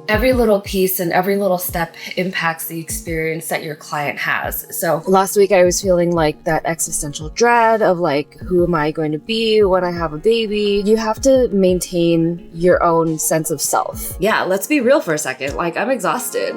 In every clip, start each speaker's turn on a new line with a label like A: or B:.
A: every little piece and every little step impacts the experience that your client has. So last week I was feeling like that existential dread of like, who am I going to be when I have a baby? You have to maintain your own sense of self. Yeah, let's be real for a second. Like, I'm exhausted.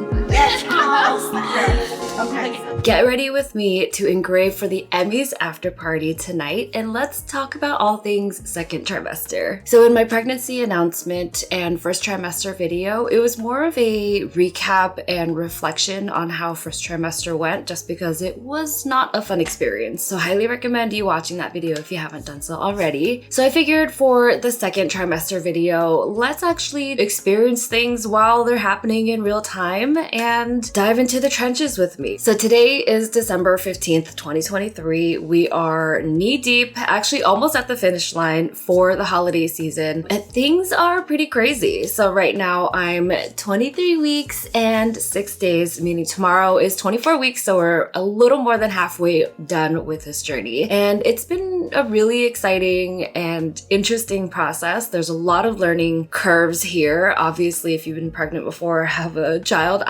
A: Okay. Get ready with me to engrave for the Emmys after party tonight, and let's talk about all things second trimester. So in my pregnancy announcement and first trimester video, it was more of a recap and reflection on how first trimester went, just because it was not a fun experience. So highly recommend you watching that video if you haven't done so already. So I figured for the second trimester video, let's actually experience things while they're happening in real time and dive into the trenches with me. So today is December 15th, 2023. We are knee deep, actually almost at the finish line for the holiday season, and things are pretty crazy. So right now I'm 23 weeks and 6 days, meaning tomorrow is 24 weeks. So we're a little more than halfway done with this journey. And it's been a really exciting and interesting process. There's a lot of learning curves here. Obviously, if you've been pregnant before or have a child,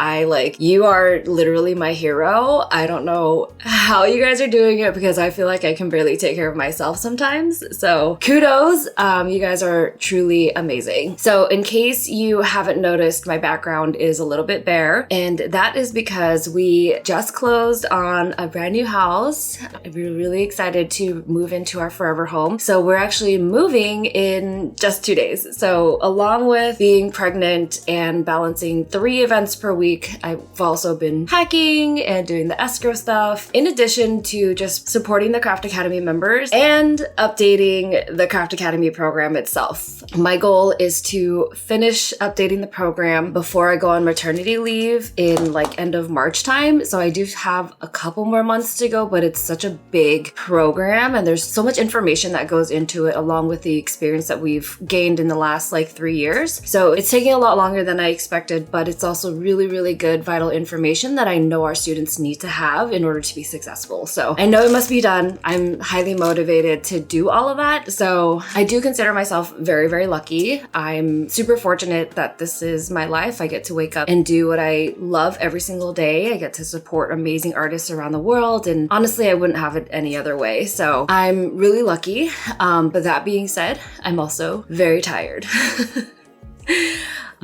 A: you are literally my hero. I don't know how you guys are doing it because I feel like I can barely take care of myself sometimes. So kudos, you guys are truly amazing. So in case you haven't noticed, my background is a little bit bare, and that is because we just closed on a brand new house. We're really excited to move into our forever home. So we're actually moving in just 2 days. So along with being pregnant and balancing 3 events per week, I've also been packing and doing the escrow stuff, in addition to just supporting the Craft Academy members and updating the Craft Academy program itself. My goal is to finish updating the program before I go on maternity leave in like end of March time. So I do have a couple more months to go, but it's such a big program and there's so much information that goes into it, along with the experience that we've gained in the last like 3 years. So it's taking a lot longer than I expected, but it's also really, really good, vital information that I know our students need to have in order to be successful. So I know it must be done. I'm highly motivated to do all of that. So I do consider myself very, very lucky. I'm super fortunate that this is my life. I get to wake up and do what I love every single day. I get to support amazing artists around the world. And honestly, I wouldn't have it any other way. So I'm really lucky. But that being said, I'm also very tired.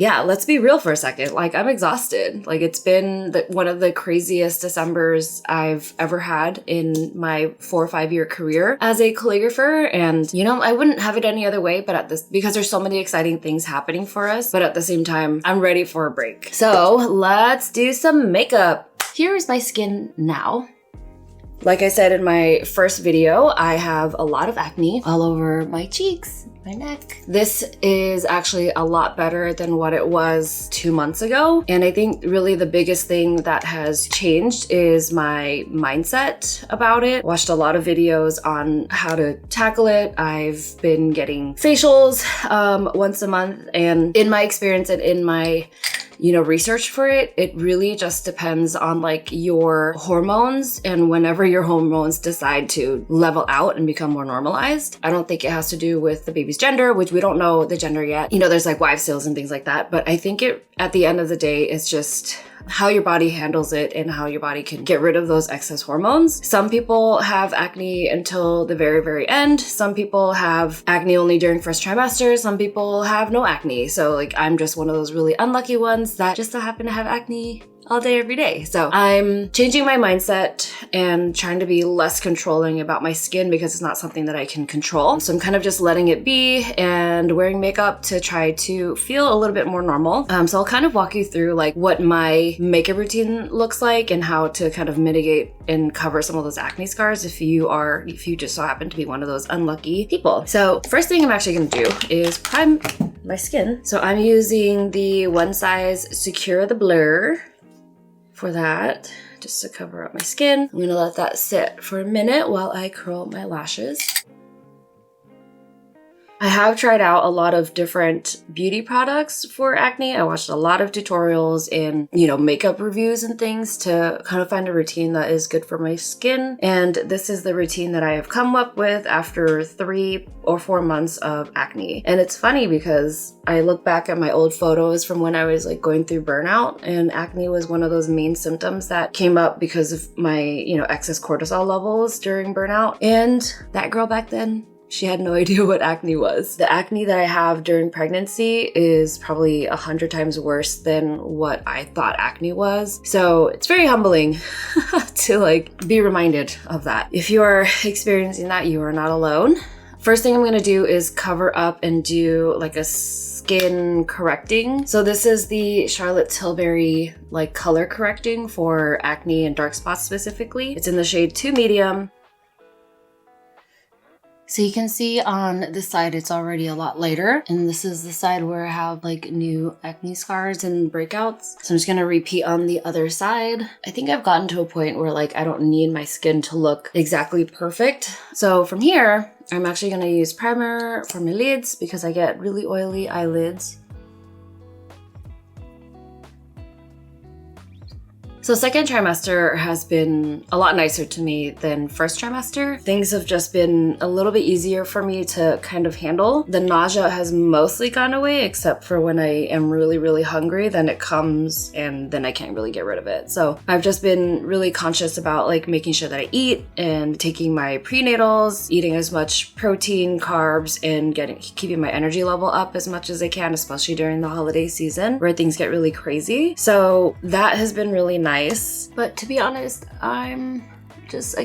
A: Yeah, let's be real for a second. Like, I'm exhausted. Like, it's been one of the craziest Decembers I've ever had in my 4 or 5 year career as a calligrapher. And, you know, I wouldn't have it any other way, but because there's so many exciting things happening for us, but at the same time, I'm ready for a break. So let's do some makeup. Here is my skin now. Like I said in my first video, I have a lot of acne all over my cheeks, my neck. This is actually a lot better than what it was 2 months ago. And I think really the biggest thing that has changed is my mindset about it. Watched a lot of videos on how to tackle it. I've been getting facials once a month. And in my experience and in my research for it, it really just depends on like your hormones and whenever your hormones decide to level out and become more normalized. I don't think it has to do with the baby's gender, which we don't know the gender yet. There's like wives' tales and things like that. But I think at the end of the day, it's just how your body handles it and how your body can get rid of those excess hormones. Some people have acne until the very, very end. Some people have acne only during first trimester. Some people have no acne. So like, I'm just one of those really unlucky ones that just so happen to have acne all day, every day. So I'm changing my mindset and trying to be less controlling about my skin because it's not something that I can control. So I'm kind of just letting it be and wearing makeup to try to feel a little bit more normal. So I'll kind of walk you through like what my makeup routine looks like and how to kind of mitigate and cover some of those acne scars if you just so happen to be one of those unlucky people. So first thing I'm actually gonna do is prime my skin. So I'm using the One Size Secure the Blur for that, just to cover up my skin. I'm gonna let that sit for a minute while I curl my lashes. I have tried out a lot of different beauty products for acne. I watched a lot of tutorials and, makeup reviews and things to kind of find a routine that is good for my skin. And this is the routine that I have come up with after 3 or 4 months of acne. And it's funny because I look back at my old photos from when I was like going through burnout, and acne was one of those main symptoms that came up because of my, excess cortisol levels during burnout. And that girl back then, she had no idea what acne was. The acne that I have during pregnancy is probably 100 times worse than what I thought acne was. So it's very humbling to be reminded of that. If you are experiencing that, you are not alone. First thing I'm gonna do is cover up and do a skin correcting. So this is the Charlotte Tilbury color correcting for acne and dark spots specifically. It's in the shade 2 medium. So you can see on this side, it's already a lot lighter. And this is the side where I have new acne scars and breakouts. So I'm just gonna repeat on the other side. I think I've gotten to a point where I don't need my skin to look exactly perfect. So from here, I'm actually gonna use primer for my lids because I get really oily eyelids. So second trimester has been a lot nicer to me than first trimester. Things have just been a little bit easier for me to kind of handle. The nausea has mostly gone away, except for when I am really, really hungry, then it comes and then I can't really get rid of it. So I've just been really conscious about making sure that I eat and taking my prenatals, eating as much protein, carbs, and keeping my energy level up as much as I can, especially during the holiday season where things get really crazy. So that has been really nice. But to be honest, I'm just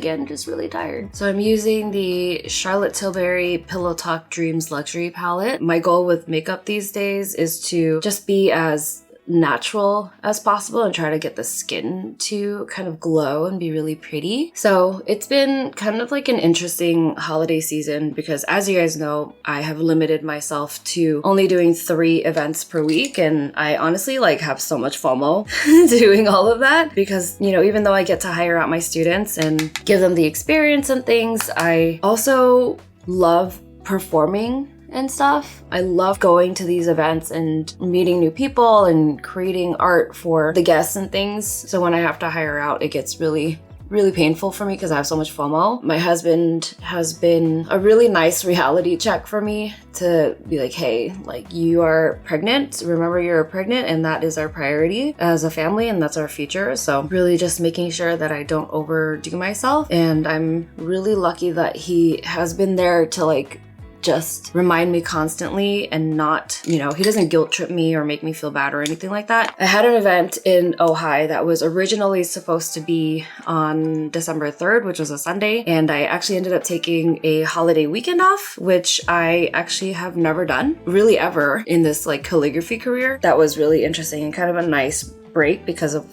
A: really tired. So I'm using the Charlotte Tilbury Pillow Talk Dreams Luxury Palette. My goal with makeup these days is to just be as natural as possible and try to get the skin to kind of glow and be really pretty. So it's been kind of an interesting holiday season because, as you guys know, I have limited myself to only doing 3 events per week, and I honestly have so much FOMO doing all of that because, even though I get to hire out my students and give them the experience and things, I also love performing and stuff. I love going to these events and meeting new people and creating art for the guests and things. So when I have to hire out, it gets really painful for me because I have so much FOMO. My husband has been a really nice reality check for me to be hey, you are pregnant. Remember you're pregnant, and that is our priority as a family, and that's our future. So really just making sure that I don't overdo myself. And I'm really lucky that he has been there to just remind me constantly and not, he doesn't guilt trip me or make me feel bad or anything like that. I had an event in Ojai that was originally supposed to be on December 3rd, which was a Sunday, and I actually ended up taking a holiday weekend off, which I actually have never done really ever in this calligraphy career. That was really interesting and kind of a nice break because of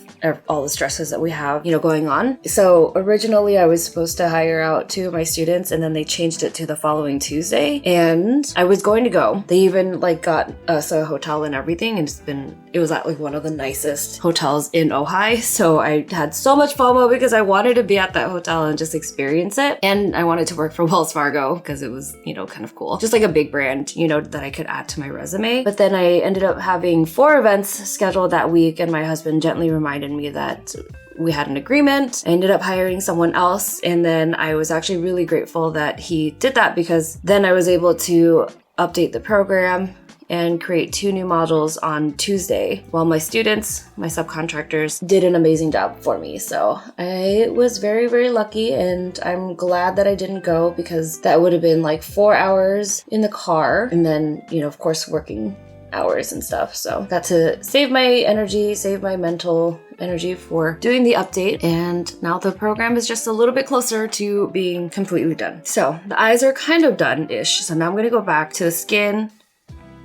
A: all the stresses that we have, going on. So originally I was supposed to hire out 2 of my students, and then they changed it to the following Tuesday, and I was going to go. They even got us a hotel and everything, and it was at one of the nicest hotels in Ojai. So I had so much FOMO because I wanted to be at that hotel and just experience it. And I wanted to work for Wells Fargo because it was, kind of cool. Just a big brand, that I could add to my resume. But then I ended up having 4 events scheduled that week, and my husband gently reminded me that we had an agreement. I ended up hiring someone else, and then I was actually really grateful that he did that because then I was able to update the program and create 2 new modules on Tuesday while my students, my subcontractors, did an amazing job for me. So I was very, very lucky, and I'm glad that I didn't go because that would have been 4 hours in the car, and then, of course, working hours and stuff. So got to save my energy, save my mental energy for doing the update, and now the program is just a little bit closer to being completely done. So the eyes are kind of done-ish. So now I'm gonna go back to the skin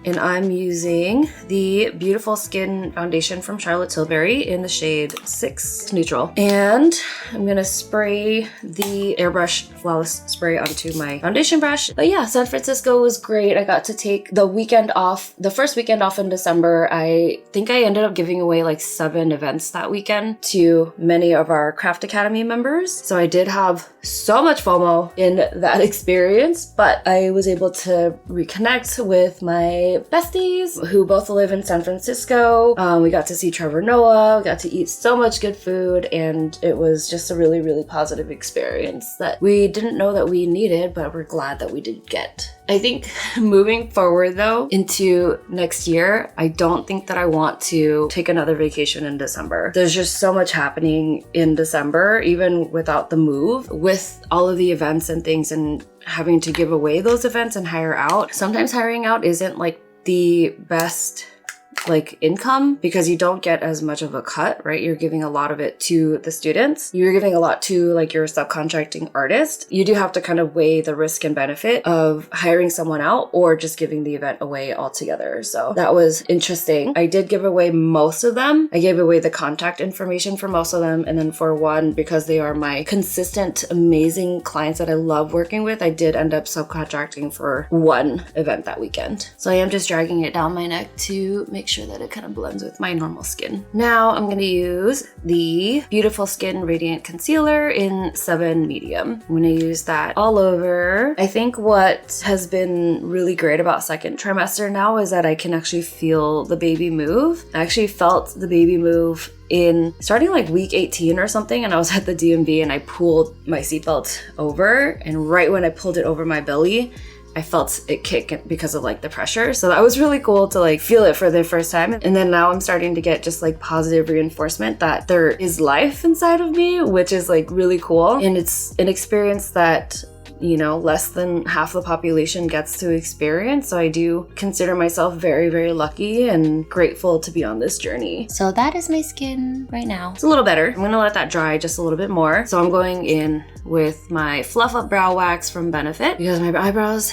A: And I'm using the Beautiful Skin Foundation from Charlotte Tilbury in the shade 6 Neutral. And I'm gonna spray the Airbrush Flawless Spray onto my foundation brush. But yeah, San Francisco was great. I got to take the weekend off, the first weekend off in December. I think I ended up giving away like 7 events that weekend to many of our Craft Academy members. So I did have so much FOMO in that experience, but I was able to reconnect with my besties who both live in San Francisco. We got to see Trevor Noah, we got to eat so much good food, and it was just a really, really positive experience that we didn't know that we needed, but we're glad that we did get. I think moving forward though into next year, I don't think that I want to take another vacation in December. There's just so much happening in December, even without the move, with all of the events and things and having to give away those events and hire out. Sometimes hiring out isn't like the best like income because you don't get as much of a cut, right? You're giving a lot of it to the students. You're giving a lot to like your subcontracting artist. You do have to kind of weigh the risk and benefit of hiring someone out or just giving the event away altogether. So that was interesting. I did give away most of them. I gave away the contact information for most of them. And then for one, because they are my consistent, amazing clients that I love working with, I did end up subcontracting for one event that weekend. So I am just dragging it down my neck to make sure that it kind of blends with my normal skin. Now I'm going to use the Beautiful Skin Radiant Concealer in 7 Medium. I'm going to use that all over. I think what has been really great about second trimester now is that I can actually feel the baby move. I actually felt the baby move in starting like week 18 or something, and I was at the DMV and I pulled my seatbelt over, and right when I pulled it over my belly, I felt it kick because of like the pressure. So that was really cool to like feel it for the first time. And then now I'm starting to get just like positive reinforcement that there is life inside of me, which is like really cool. And it's an experience that, you know, less than half the population gets to experience. So I do consider myself very, very lucky and grateful to be on this journey. So that is my skin right now. It's a little better. I'm gonna let that dry just a little bit more. So I'm going in with my Fluff Up Brow Wax from Benefit because my eyebrows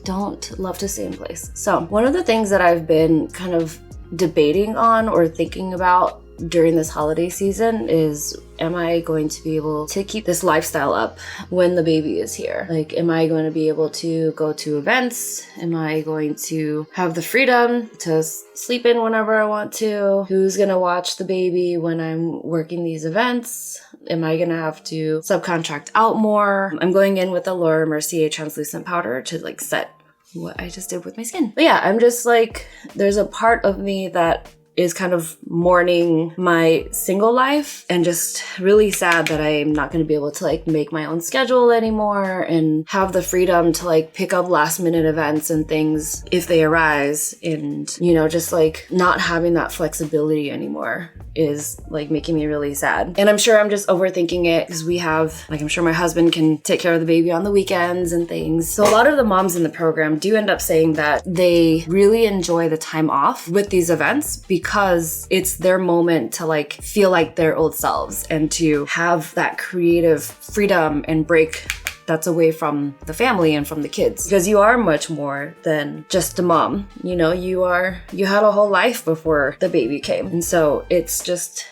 A: don't love to stay in place. So one of the things that I've been kind of debating on or thinking about during this holiday season is, am I going to be able to keep this lifestyle up when the baby is here? Like, am I going to be able to go to events? Am I going to have the freedom to sleep in whenever I want to? Who's going to watch the baby when I'm working these events? Am I going to have to subcontract out more? I'm going in with the Laura Mercier translucent powder to like set what I just did with my skin. But yeah, I'm just like, there's a part of me that is kind of mourning my single life and just really sad that I'm not going to be able to like make my own schedule anymore and have the freedom to like pick up last minute events and things if they arise, and you know, just like not having that flexibility anymore is like making me really sad. And I'm sure I'm just overthinking it because we have, like, I'm sure my husband can take care of the baby on the weekends and things. So a lot of the moms in the program do end up saying that they really enjoy the time off with these events because it's their moment to like feel like their old selves and to have that creative freedom and break that's away from the family and from the kids, because you are much more than just a mom. You know, you had a whole life before the baby came. And so it's just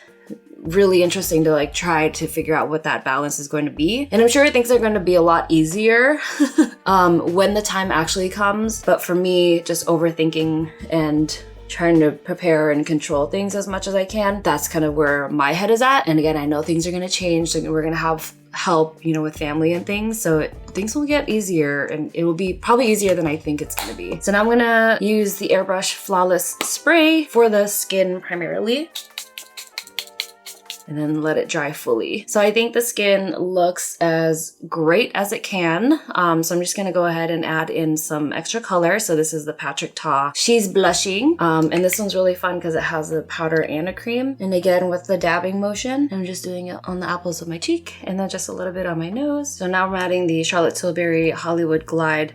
A: really interesting to like try to figure out what that balance is going to be. And I'm sure things are going to be a lot easier when the time actually comes. But for me, just overthinking and trying to prepare and control things as much as I can, that's kind of where my head is at. And again, I know things are going to change. So we're going to have help, you know, with family and things. So things will get easier, and it will be probably easier than I think it's going to be. So now I'm going to use the Airbrush Flawless Spray for the skin primarily, and then let it dry fully. So I think the skin looks as great as it can. So I'm just gonna go ahead and add in some extra color. So this is the Patrick Ta She's Blushing. And this one's really fun because it has a powder and a cream. And again, with the dabbing motion, I'm just doing it on the apples of my cheek and then just a little bit on my nose. So now I'm adding the Charlotte Tilbury Hollywood Glide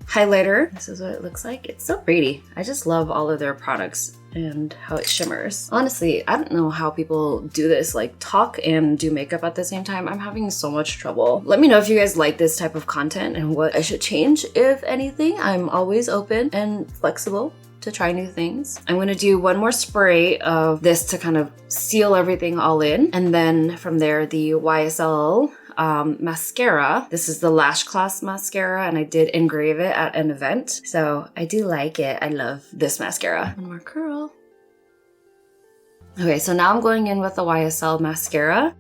A: highlighter. This is what it looks like. It's so pretty. I just love all of their products and how it shimmers. Honestly, I don't know how people do this, like talk and do makeup at the same time. I'm having so much trouble. Let me know if you guys like this type of content and what I should change, if anything. I'm always open and flexible to try new things. I'm gonna do one more spray of this to kind of seal everything all in. And then from there, the YSL mascara. This is the Lash Class mascara, and I did engrave it at an event. So I do like it. I love this mascara. One more curl. Okay, so now I'm going in with the YSL mascara.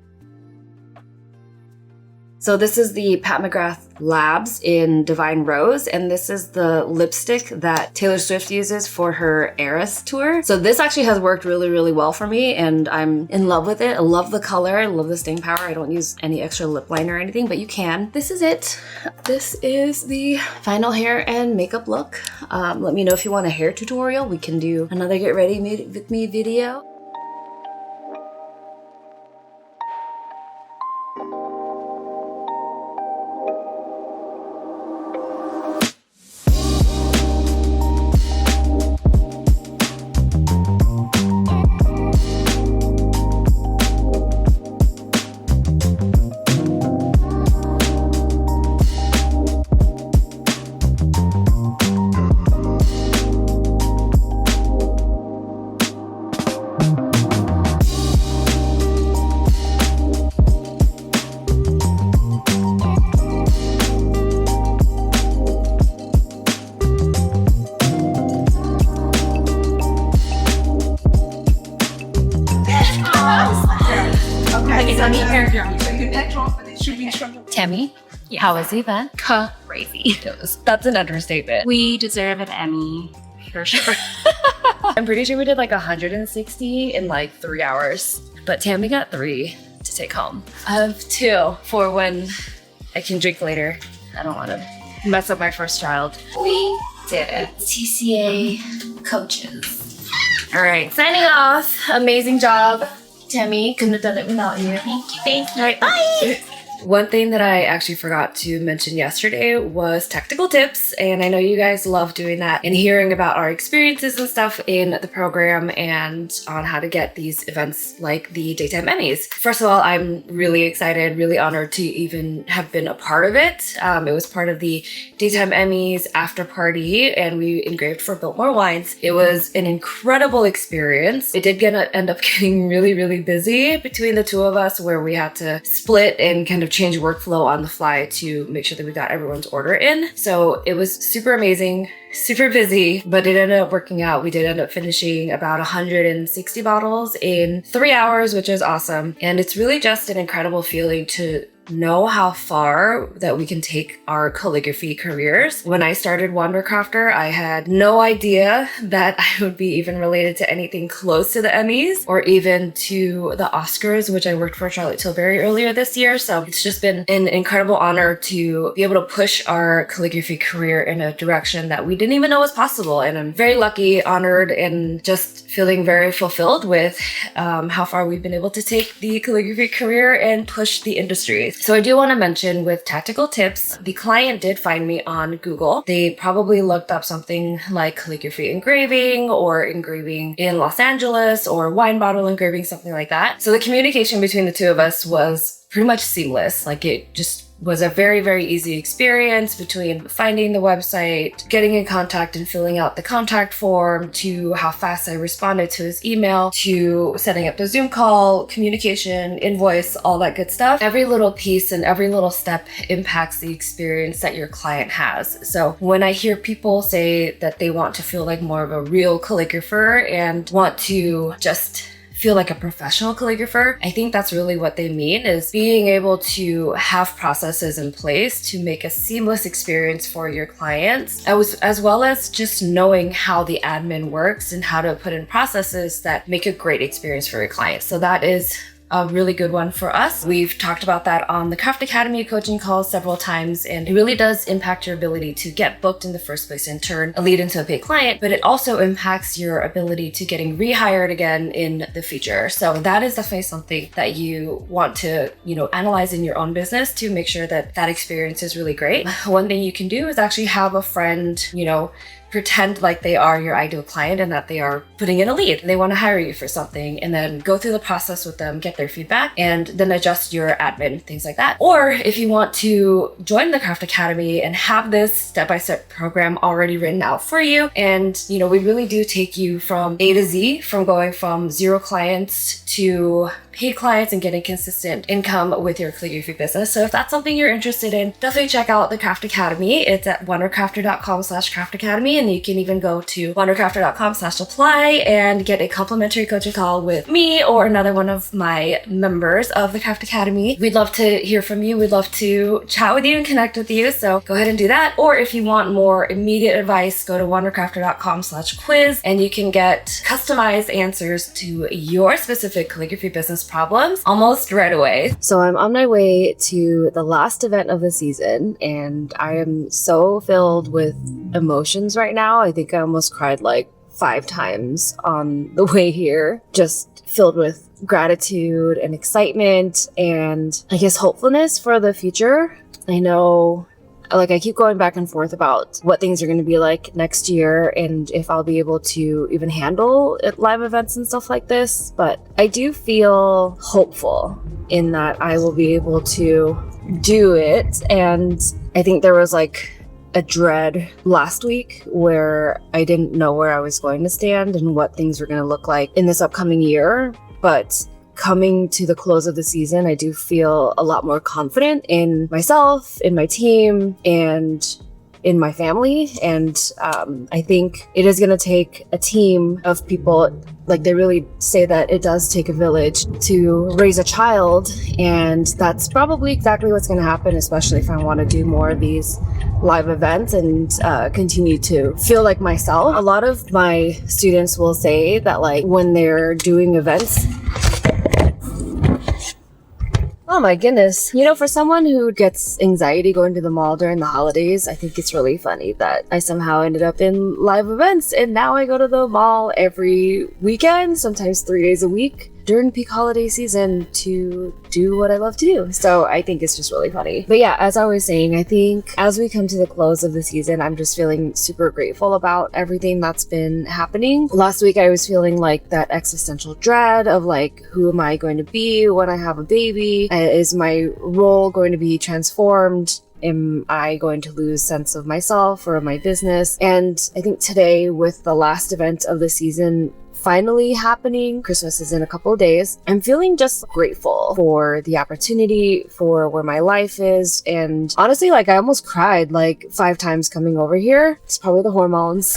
A: So this is the Pat McGrath Labs in Divine Rose, and this is the lipstick that Taylor Swift uses for her Eras tour. So this actually has worked really, really well for me, and I'm in love with it. I love the color, I love the staying power. I don't use any extra lip liner or anything, but you can. This is it. This is the final hair and makeup look. Let me know if you want a hair tutorial. We can do another Get Ready With Me video. Tammy, how was the event?
B: Crazy.
A: That's an understatement.
B: We deserve an Emmy for sure.
A: I'm pretty sure we did like 160 in like 3 hours, but Tammy got 3 to take home. I have 2 for when I can drink later. I don't want to mess up my first child. We did it. TCA coaches. All right, signing off. Amazing job, Tammy. Couldn't have done it without you.
B: Thank you. Thank you.
A: All right, bye. One thing that I actually forgot to mention yesterday was technical tips, and I know you guys love doing that and hearing about our experiences and stuff in the program and on how to get these events like the Daytime Emmys. First of all, I'm really excited, really honored to even have been a part of it. It was part of the Daytime Emmys after party, and we engraved for Biltmore Wines. It was an incredible experience. It did end up getting really, really busy between the two of us, where we had to split and kind of change workflow on the fly to make sure that we got everyone's order in. So it was super amazing, super busy, but it ended up working out. We did end up finishing about 160 bottles in 3 hours, which is awesome. And it's really just an incredible feeling to know how far that we can take our calligraphy careers. When I started Wandercrafter, I had no idea that I would be even related to anything close to the Emmys or even to the Oscars, which I worked for Charlotte Tilbury earlier this year. So it's just been an incredible honor to be able to push our calligraphy career in a direction that we didn't even know was possible. And I'm very lucky, honored, and just feeling very fulfilled with how far we've been able to take the calligraphy career and push the industry. So I do want to mention with tactical tips, the client did find me on Google. They probably looked up something like calligraphy engraving or engraving in Los Angeles or wine bottle engraving, something like that. So the communication between the two of us was pretty much seamless. Like it just was a very, very easy experience between finding the website, getting in contact and filling out the contact form, to how fast I responded to his email, to setting up the Zoom call, communication, invoice, all that good stuff. Every little piece and every little step impacts the experience that your client has. So when I hear people say that they want to feel like more of a real calligrapher and want to just feel like a professional calligrapher, I think that's really what they mean, is being able to have processes in place to make a seamless experience for your clients, as well as just knowing how the admin works and how to put in processes that make a great experience for your clients. So that is a really good one for us. We've talked about that on the Craft Academy coaching calls several times, and it really does impact your ability to get booked in the first place and turn a lead into a paid client, but it also impacts your ability to getting rehired again in the future. So that is definitely something that you want to, analyze in your own business to make sure that that experience is really great. One thing you can do is actually have a friend, pretend like they are your ideal client and that they are putting in a lead. They want to hire you for something, and then go through the process with them, get their feedback, and then adjust your admin, things like that. Or if you want to join the Craft Academy and have this step-by-step program already written out for you, and we really do take you from A to Z, from going from 0 clients to paid clients and getting consistent income with your calligraphy business. So if that's something you're interested in, definitely check out the Craft Academy. It's at wondercrafter.com/Craft Academy, and you can even go to wondercrafter.com/apply and get a complimentary coaching call with me or another one of my members of the Craft Academy. We'd love to hear from you. We'd love to chat with you and connect with you. So go ahead and do that. Or if you want more immediate advice, go to wondercrafter.com/quiz, and you can get customized answers to your specific calligraphy business problems almost right away. So I'm on my way to the last event of the season, and I am so filled with emotions right now. I think I almost cried like 5 times on the way here, just filled with gratitude and excitement and I guess hopefulness for the future. I know, like, I keep going back and forth about what things are going to be like next year and if I'll be able to even handle live events and stuff like this. But I do feel hopeful in that I will be able to do it. And I think there was like a dread last week where I didn't know where I was going to stand and what things were going to look like in this upcoming year. But coming to the close of the season, I do feel a lot more confident in myself, in my team, and in my family. And I think it is going to take a team of people. Like, they really say that it does take a village to raise a child, and that's probably exactly what's going to happen, especially if I want to do more of these live events and continue to feel like myself. A lot of my students will say that, like, when they're doing events, oh my goodness. For someone who gets anxiety going to the mall during the holidays, I think it's really funny that I somehow ended up in live events, and now I go to the mall every weekend, sometimes 3 days a week during peak holiday season to do what I love to do. So I think it's just really funny. But yeah, as I was saying, I think as we come to the close of the season, I'm just feeling super grateful about everything that's been happening. Last week, I was feeling like that existential dread of like, who am I going to be when I have a baby? Is my role going to be transformed? Am I going to lose sense of myself or of my business? And I think today, with the last event of the season finally happening, Christmas is in a couple of days, I'm feeling just grateful for the opportunity, for where my life is. And honestly, like, I almost cried like 5 times coming over here. It's probably the hormones.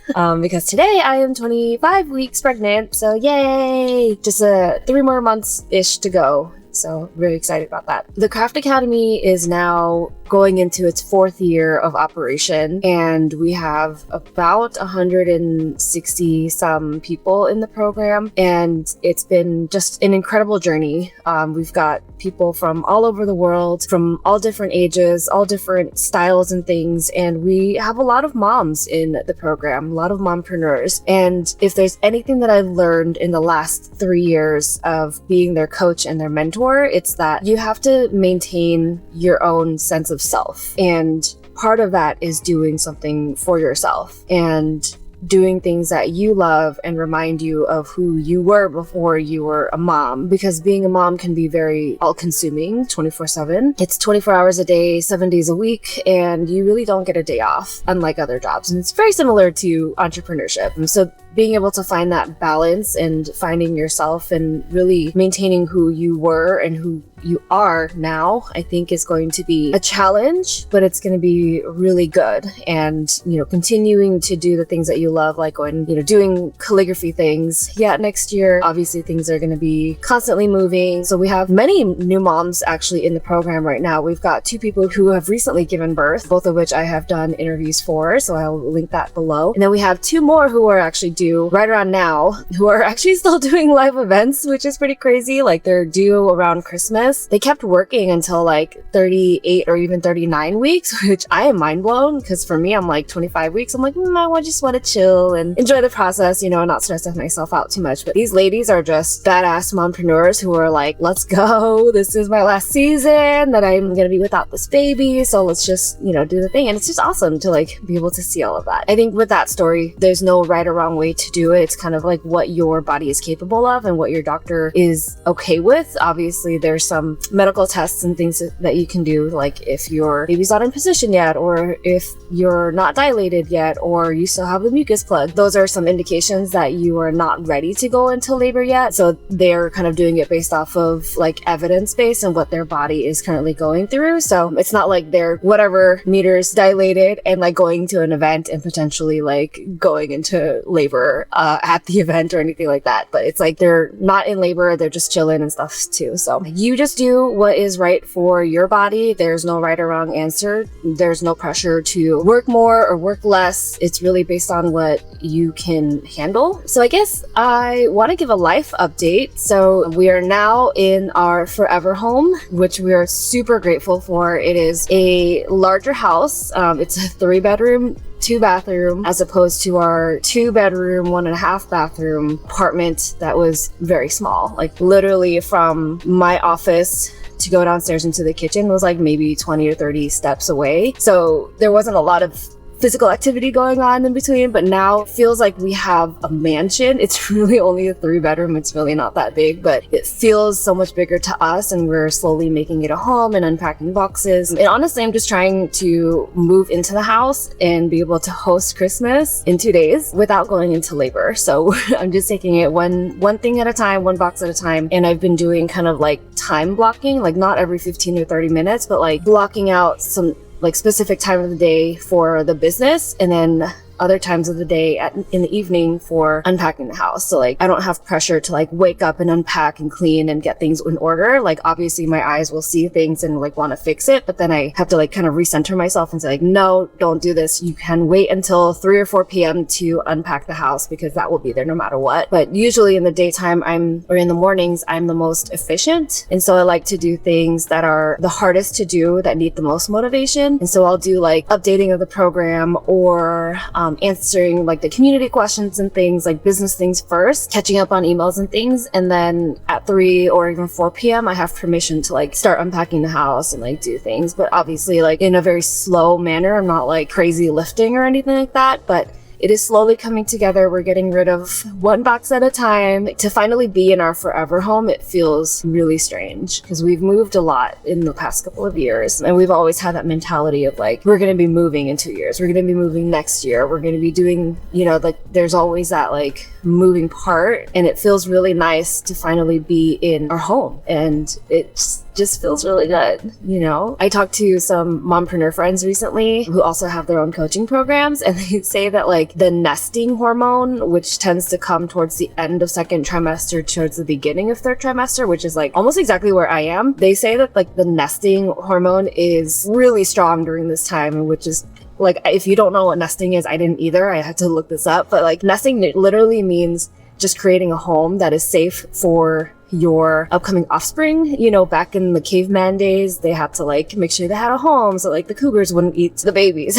A: Because today I am 25 weeks pregnant. So yay! Just 3 more months-ish to go. So very excited about that. The Craft Academy is now going into its 4th year of operation, and we have about 160 some people in the program, and it's been just an incredible journey. We've got people from all over the world, from all different ages, all different styles and things, and we have a lot of moms in the program, a lot of mompreneurs. And if there's anything that I've learned in the last 3 years of being their coach and their mentor, it's that you have to maintain your own sense of self. And part of that is doing something for yourself and doing things that you love and remind you of who you were before you were a mom. Because being a mom can be very all-consuming 24/7. It's 24 hours a day, 7 days a week, and you really don't get a day off, unlike other jobs. And it's very similar to entrepreneurship. And so being able to find that balance and finding yourself and really maintaining who you were and who you are now, I think is going to be a challenge, but it's going to be really good. And, continuing to do the things that you love, like going, doing calligraphy things. Yeah, next year, obviously things are going to be constantly moving. So we have many new moms actually in the program right now. We've got 2 people who have recently given birth, both of which I have done interviews for. So I'll link that below. And then we have 2 more who are actually due right around now who are actually still doing live events, which is pretty crazy. Like they're due around Christmas. They kept working until like 38 or even 39 weeks, which I am mind blown because for me, I'm like 25 weeks. I'm like, I just want to chill and enjoy the process, and not stress myself out too much. But these ladies are just badass mompreneurs who are like, let's go. This is my last season that I'm going to be without this baby. So let's just, do the thing. And it's just awesome to like be able to see all of that. I think with that story, there's no right or wrong way to do it. It's kind of like what your body is capable of and what your doctor is okay with. Obviously, there's some medical tests and things that you can do, like if your baby's not in position yet, or if you're not dilated yet, or you still have the mucus plug. Those are some indications that you are not ready to go into labor yet. So they're kind of doing it based off of like evidence base and what their body is currently going through. So it's not like they're whatever meters dilated and like going to an event and potentially like going into labor at the event or anything like that. But it's like they're not in labor, they're just chilling and stuff too. So you just do what is right for your body. There's no right or wrong answer. There's no pressure to work more or work less. It's really based on what you can handle. So I guess I want to give a life update. So we are now in our forever home, which we are super grateful for. It is a larger house. It's a 3-bedroom, 2-bathroom, as opposed to our 2-bedroom, 1.5 bathroom apartment that was very small. Like literally from my office to go downstairs into the kitchen was like maybe 20 or 30 steps away. So there wasn't a lot of physical activity going on in between, but now it feels like we have a mansion. It's really only a 3-bedroom. It's really not that big, but it feels so much bigger to us, and we're slowly making it a home and unpacking boxes. And honestly, I'm just trying to move into the house and be able to host Christmas in 2 days without going into labor. So I'm just taking it one thing at a time, one box at a time. And I've been doing kind of like time blocking, like not every 15 or 30 minutes, but like blocking out some like specific time of the day for the business, and then other times of the day in the evening for unpacking the house. So like I don't have pressure to like wake up and unpack and clean and get things in order. Like obviously my eyes will see things and like want to fix it, but then I have to like kind of recenter myself and say like, no, don't do this. You can wait until 3 or 4 p.m. to unpack the house because that will be there no matter what. But usually in the daytime or in the mornings, I'm the most efficient. And so I like to do things that are the hardest to do, that need the most motivation. And so I'll do like updating of the program or answering like the community questions and things, like business things first, catching up on emails and things. And then at 3 or even 4 p.m. I have permission to like start unpacking the house and like do things. But obviously like in a very slow manner. I'm not like crazy lifting or anything like that, but it is slowly coming together. We're getting rid of one box at a time. To finally be in our forever home, it feels really strange because we've moved a lot in the past couple of years. And we've always had that mentality of like, we're going to be moving in 2 years. We're going to be moving next year. We're going to be doing, like there's always that like moving part. And it feels really nice to finally be in our home. And it's just feels really good, I talked to some mompreneur friends recently who also have their own coaching programs, and they say that like the nesting hormone, which tends to come towards the end of 2nd trimester towards the beginning of 3rd trimester, which is like almost exactly where I am. They say that like the nesting hormone is really strong during this time, which is like, if you don't know what nesting is, I didn't either. I had to look this up, but like nesting literally means just creating a home that is safe for your upcoming offspring. Back in the caveman days, they had to like make sure they had a home so like the cougars wouldn't eat the babies.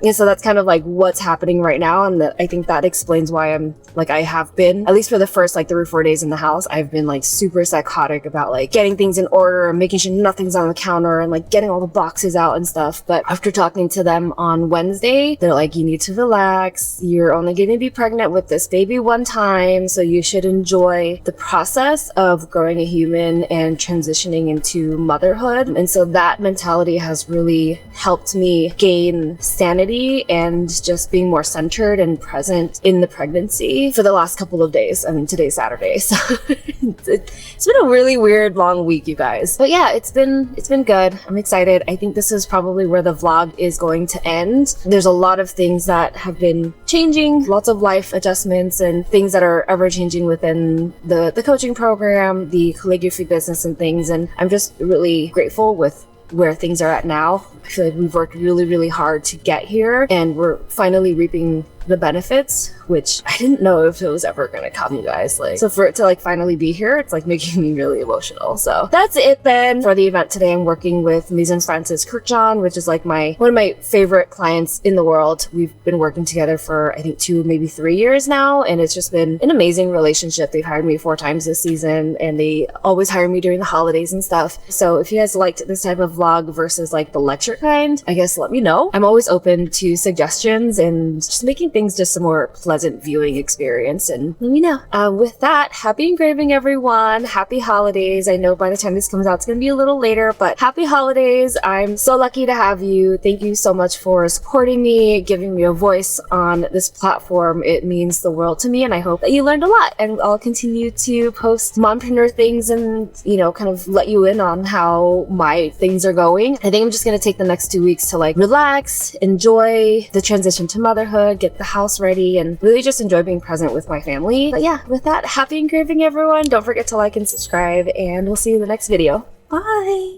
A: And so that's kind of like what's happening right now. And I think that explains why I have been, at least for the first like 3 or 4 days in the house, I've been like super psychotic about like getting things in order and making sure nothing's on the counter and like getting all the boxes out and stuff. But after talking to them on Wednesday, they're like, you need to relax. You're only going to be pregnant with this baby one time. So you should enjoy the process of growing a human and transitioning into motherhood. And so that mentality has really helped me gain sanity and just being more centered and present in the pregnancy for the last couple of days. I mean, today's Saturday, so it's been a really weird long week, you guys. But yeah, it's been good. I'm excited. I think this is probably where the vlog is going to end. There's a lot of things that have been changing, lots of life adjustments and things that are ever changing within the coaching program, the calligraphy business and things. And I'm just really grateful with where things are at now. I feel like we've worked really, really hard to get here, and we're finally reaping the benefits, which I didn't know if it was ever gonna come, you guys. Like, so for it to like finally be here, it's like making me really emotional. So that's it then for the event today. I'm working with Maison Francis Kurkdjian, which is like one of my favorite clients in the world. We've been working together for I think 2, maybe 3 years now, and it's just been an amazing relationship. They've hired me 4 times this season, and they always hire me during the holidays and stuff. So if you guys liked this type of vlog versus like the lecture kind, I guess let me know. I'm always open to suggestions and just making things just a more pleasant viewing experience, and let me know. With that, happy engraving everyone. Happy holidays. I know by the time this comes out it's gonna be a little later, but happy holidays. I'm so lucky to have you. Thank you so much for supporting me, giving me a voice on this platform. It means the world to me, and I hope that you learned a lot, and I'll continue to post mompreneur things and, you know, kind of let you in on how my things are going. I think I'm just gonna take the next 2 weeks to like relax, enjoy the transition to motherhood, get the house ready, and really just enjoy being present with my family. But yeah, with that, happy engraving everyone. Don't forget to like and subscribe, and we'll see you in the next video. Bye!